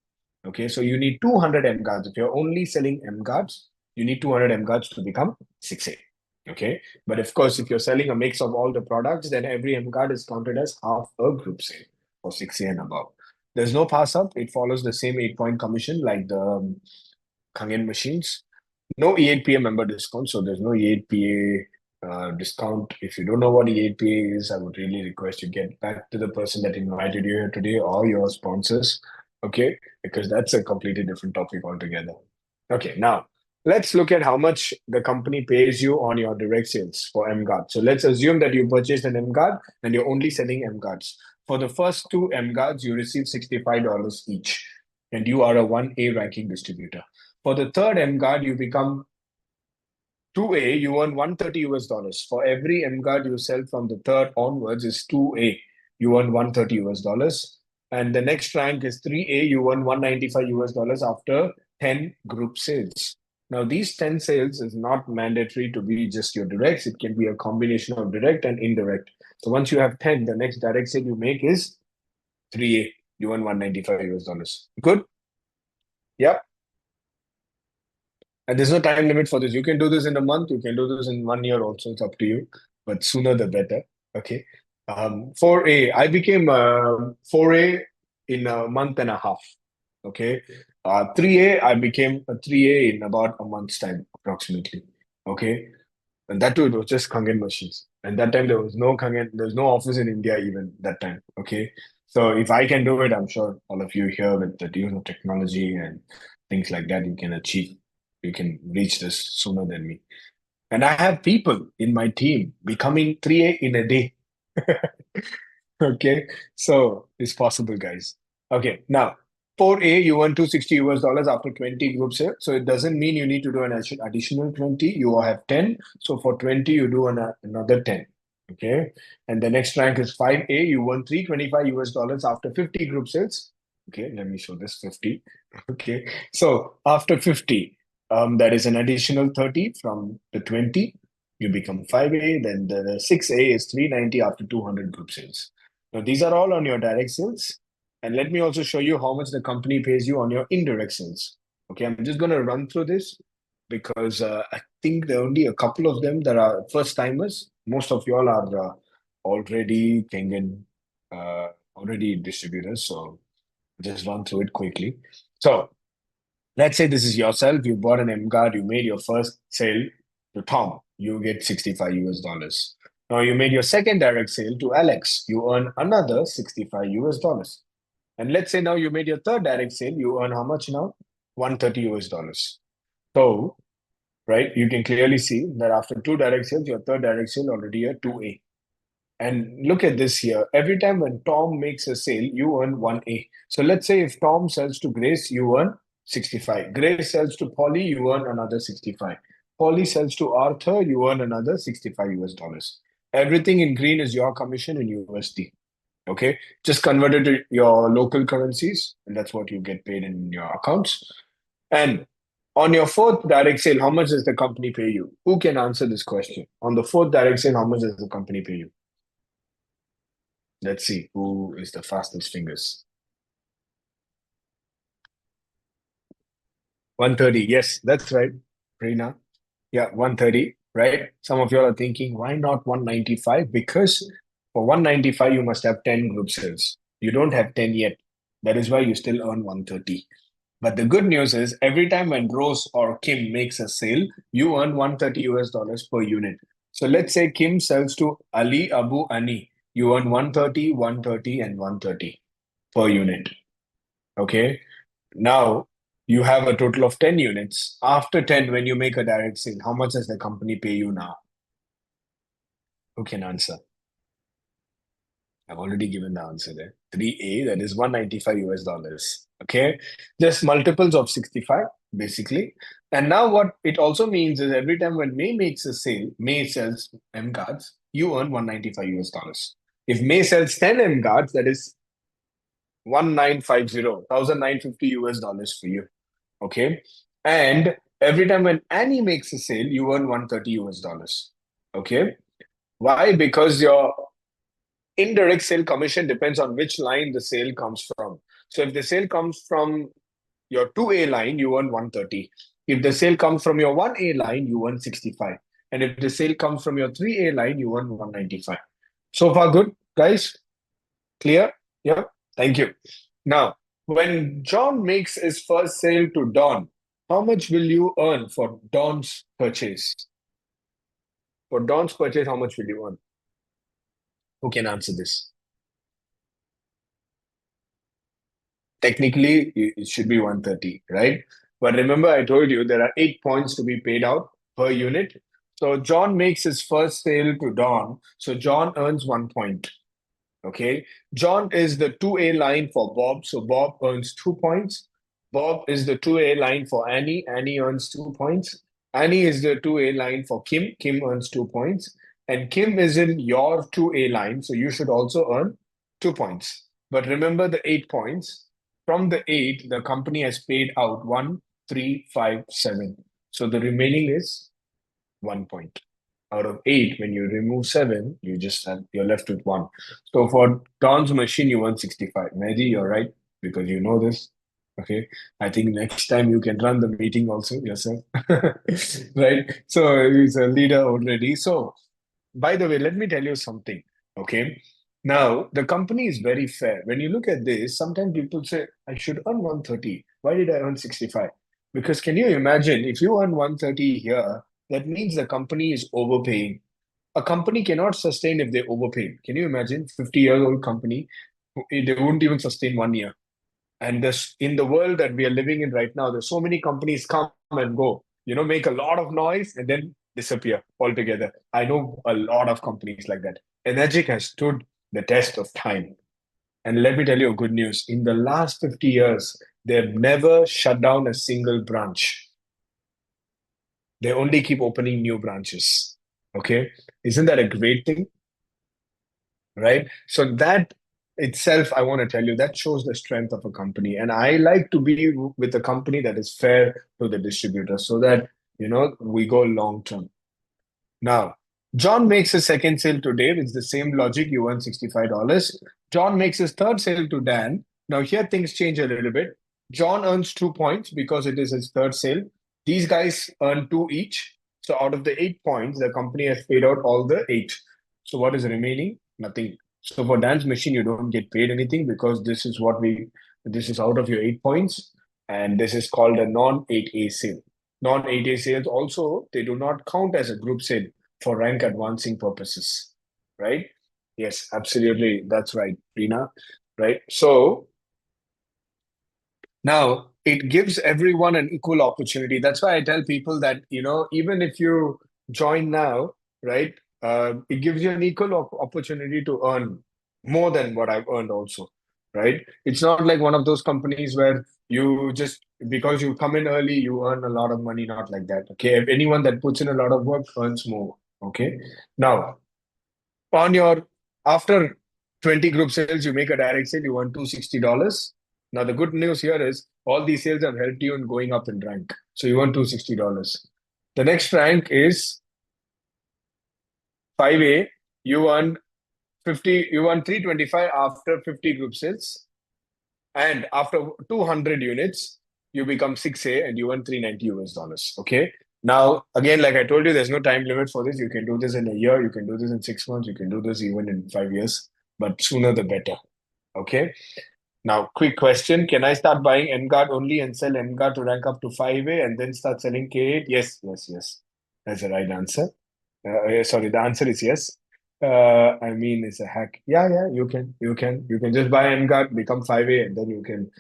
Okay, so you need 200 MGuards. If you're only selling MGuards, you need 200 MGuards to become 6A. Okay, but of course, if you're selling a mix of all the products, then every MGuard is counted as half a group sale for 6A and above. There's no pass up. It follows the same 8-point commission like the Kangen machines. No E8PA member discount, so there's no E8PA discount. If you don't know what EAPA is, I would really request you get back to the person that invited you here today or your sponsors, okay? Because that's a completely different topic altogether. Okay, now let's look at how much the company pays you on your direct sales for 𝐿𝐸𝐲. So let's assume that you purchased an 𝐿𝐸𝐲 and you're only selling 𝐿𝐸𝐲s. For the first two 𝐿𝐸𝐲s, you receive $65 each, and you are a 1A ranking distributor. For the third 𝐿𝐸𝐲, you become 2A, you earn $130. For every 𝐿𝐸𝐲 you sell from the third onwards is 2A, you earn $130. And the next rank is 3A, you earn $195 after 10 group sales. Now, these 10 sales is not mandatory to be just your directs. It can be a combination of direct and indirect. So once you have 10, the next direct sale you make is 3A. You earn $195. Good? Yep. And there's no time limit for this. You can do this in a month. You can do this in 1 year also. It's up to you. But sooner the better. Okay. 4A. I became 4A in a month and a half. Okay. 3A. I became a 3A in about a month's time, approximately. Okay. And that too, it was just 𝐶𝐭𝐲𝐿 machines. And that time there was no 𝐶𝐭𝐲𝐿, there was no office in India even that time. Okay. So if I can do it, I'm sure all of you here with the use of technology and things like that, you can achieve. You can reach this sooner than me. And I have people in my team becoming 3A in a day. Okay. So it's possible, guys. Okay. Now, 4A, you earn $260 after 20 groups here. So it doesn't mean you need to do an additional 20. You have 10. So for 20, you do another 10. Okay. And the next rank is 5A. You earn $325 after 50 group sales. Okay. Let me show this 50. Okay. So after 50, that is an additional 30 from the 20. You become 5A. Then the 6A is 390 after 200 group sales. Now, these are all on your direct sales. And let me also show you how much the company pays you on your indirect sales. Okay, I'm just going to run through this because I think there are only a couple of them that are first timers. Most of y'all are already already distributors. So just run through it quickly. So let's say this is yourself. You bought an 𝐿𝐸𝐲. You made your first sale to Tom. You get $65. Now you made your second direct sale to Alex. You earn another $65. And let's say now you made your third direct sale, you earn how much now? $130. So, right, you can clearly see that after two direct sales, your third direct sale already a 2A. And look at this here. Every time when Tom makes a sale, you earn 1A. So let's say if Tom sells to Grace, you earn 65. Grace sells to Polly, you earn another 65. Polly sells to Arthur, you earn another $65. Everything in green is your commission in USD. Okay, just convert it to your local currencies, and that's what you get paid in your accounts. And on your fourth direct sale, how much does the company pay you? Who can answer this question? On the fourth direct sale, how much does the company pay you? Let's see who is the fastest fingers. 130. Yes, that's right, Reena. Yeah, 130, right? Some of you are thinking, why not 195? Because for 195, you must have 10 group sales. You don't have 10 yet. That is why you still earn 130. But the good news is every time when Rose or Kim makes a sale, you earn $130 per unit. So let's say Kim sells to Ali, Abu, Ani. You earn 130, 130, and 130 per unit. Okay. Now you have a total of 10 units. After 10, when you make a direct sale, how much does the company pay you now? Who can answer? I've already given the answer there. 3A, that is $195. Okay. Just multiples of 65, basically. And now what it also means is every time when May makes a sale, May sells 𝐿𝐸𝐲s, you earn $195. If May sells 10 𝐿𝐸𝐲s, that is 1950 $1,950 for you. Okay. And every time when Annie makes a sale, you earn $130. Okay. Why? Because your indirect sale commission depends on which line the sale comes from. So if the sale comes from your 2A line, you earn 130. If the sale comes from your 1A line, you earn 65. And if the sale comes from your 3A line, you earn 195. So far, good, guys? Clear? Yeah. Thank you. Now, when John makes his first sale to Dawn, how much will you earn for Dawn's purchase For Dawn's purchase, how much will you earn? Who can answer this? Technically, it should be 130, right? But remember, I told you there are 8 points to be paid out per unit. So John makes his first sale to Dawn. So John earns 1 point. Okay. John is the 2A line for Bob. So Bob earns 2 points. Bob is the 2A line for Annie. Annie earns 2 points. Annie is the 2A line for Kim. Kim earns 2 points. And Kim is in your 2A line. So you should also earn 2 points. But remember the 8 points. From the 8, the company has paid out 1, 3, 5, 7. So the remaining is 1 point. Out of 8, when you remove 7, you're left with 1. So for Don's machine, you won 65. Mehdi, you're right, because you know this. Okay. I think next time you can run the meeting also yourself. Right? So he's a leader already. So by the way, let me tell you something. Okay. Now, the company is very fair. When you look at this, sometimes people say, I should earn 130. Why did I earn 65? Because can you imagine if you earn 130 here, that means the company is overpaying. A company cannot sustain if they overpay. Can you imagine 50-year-old company? They won't even sustain 1 year. And this in the world that we are living in right now, there's so many companies come and go, make a lot of noise and then disappear altogether. I know a lot of companies like that. Energic has stood the test of time. And let me tell you good news. In the last 50 years, they've never shut down a single branch. They only keep opening new branches. Okay. Isn't that a great thing? Right? So that itself, I want to tell you, that shows the strength of a company. And I like to be with a company that is fair to the distributor so that, we go long term. Now, John makes his second sale to Dave. It's the same logic. You earn $65. John makes his third sale to Dan. Now, here things change a little bit. John earns 2 points because it is his third sale. These guys earn 2 each. So out of the 8 points, the company has paid out all the 8. So what is remaining? Nothing. So for Dan's machine, you don't get paid anything because this is out of your 8 points. And this is called a non-8A sale. Non-8A sales also, they do not count as a group sale for rank advancing purposes, right? Yes, absolutely. That's right, Rina, right? So now it gives everyone an equal opportunity. That's why I tell people that, even if you join now, right, it gives you an equal opportunity to earn more than what I've earned also, right? It's not like one of those companies where you just, because you come in early, you earn a lot of money, not like that. Okay. If anyone that puts in a lot of work earns more. Okay. Now, after 20 group sales, you make a direct sale, you earn $260. Now, the good news here is all these sales have helped you in going up in rank. So you earn $260. The next rank is 5A. You earn 325 after 50 group sales. And after 200 units, you become 6A and you earn $390. Okay. Now, again, like I told you, there's no time limit for this. You can do this in a year, you can do this in 6 months, you can do this even in 5 years, but sooner the better. Okay. Now, quick question. Can I start buying 𝐿𝐴𝐻 only and sell 𝐿𝐴𝐻 to rank up to 5A and then start selling K8? Yes, yes, yes. That's the right answer. Sorry, the answer is yes. It's a hack. Yeah, you can just buy 𝐿𝐴𝐻, become 5A, and then you can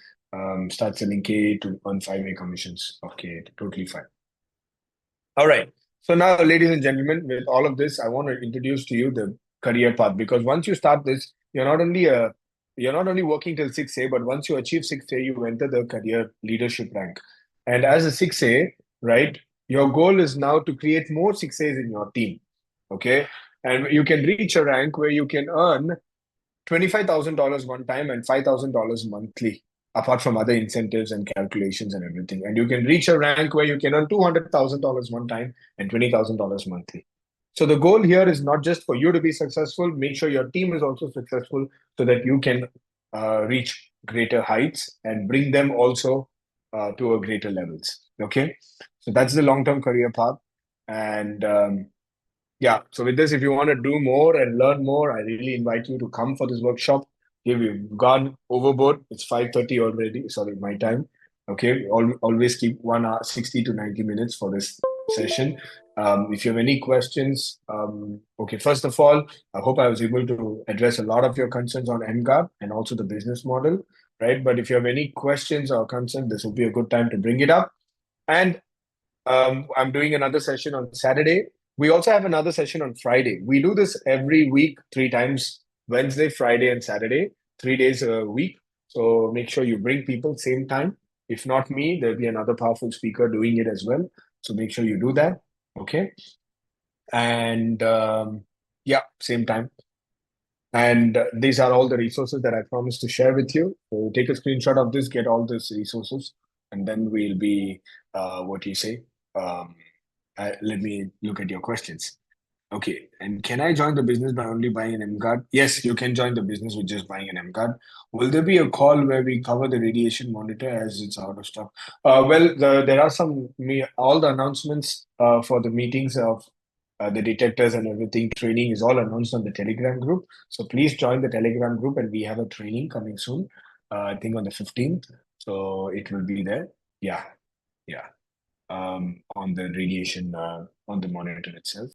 start selling K8 to earn 5A commissions of K8. Totally fine. All right. So now, ladies and gentlemen, with all of this, I want to introduce to you the career path, because once you start this, you're not only working till 6A, but once you achieve 6A, you enter the career leadership rank. And as a 6A, right, your goal is now to create more 6As in your team. Okay. And you can reach a rank where you can earn $25,000 one time and $5,000 monthly, apart from other incentives and calculations and everything. And you can reach a rank where you can earn $200,000 one time and $20,000 monthly. So the goal here is not just for you to be successful, make sure your team is also successful so that you can reach greater heights and bring them also to a greater levels. Okay. So that's the long-term career path. And yeah, so with this, if you want to do more and learn more, I really invite you to come for this workshop. We've gone overboard. It's 5:30 already. Sorry, my time. Okay, always keep 1 hour, 60 to 90 minutes for this session. If you have any questions, okay, first of all, I hope I was able to address a lot of your concerns on 𝐿GAP and also the business model, right? But if you have any questions or concerns, this will be a good time to bring it up. And I'm doing another session on Saturday. We also have another session on Friday. We do this every week, 3 times, Wednesday, Friday, and Saturday, 3 days a week. So make sure you bring people same time. If not me, there'll be another powerful speaker doing it as well. So make sure you do that. Okay. And yeah, same time. And these are all the resources that I promised to share with you. So take a screenshot of this, get all these resources, and then we'll be, what do you say? Let me look at your questions. Okay, and can I join the business by only buying an 𝐸𝐺𝐴D? Yes, you can join the business with just buying an 𝐸𝐺𝐴D. Will there be a call where we cover the radiation monitor as it's out of stock? Well, there are all the announcements for the meetings of the detectors and everything. Training is all announced on the Telegram group. So please join the Telegram group, and we have a training coming soon. I think on the 15th. So it will be there. Yeah, yeah. On the radiation on the monitor itself.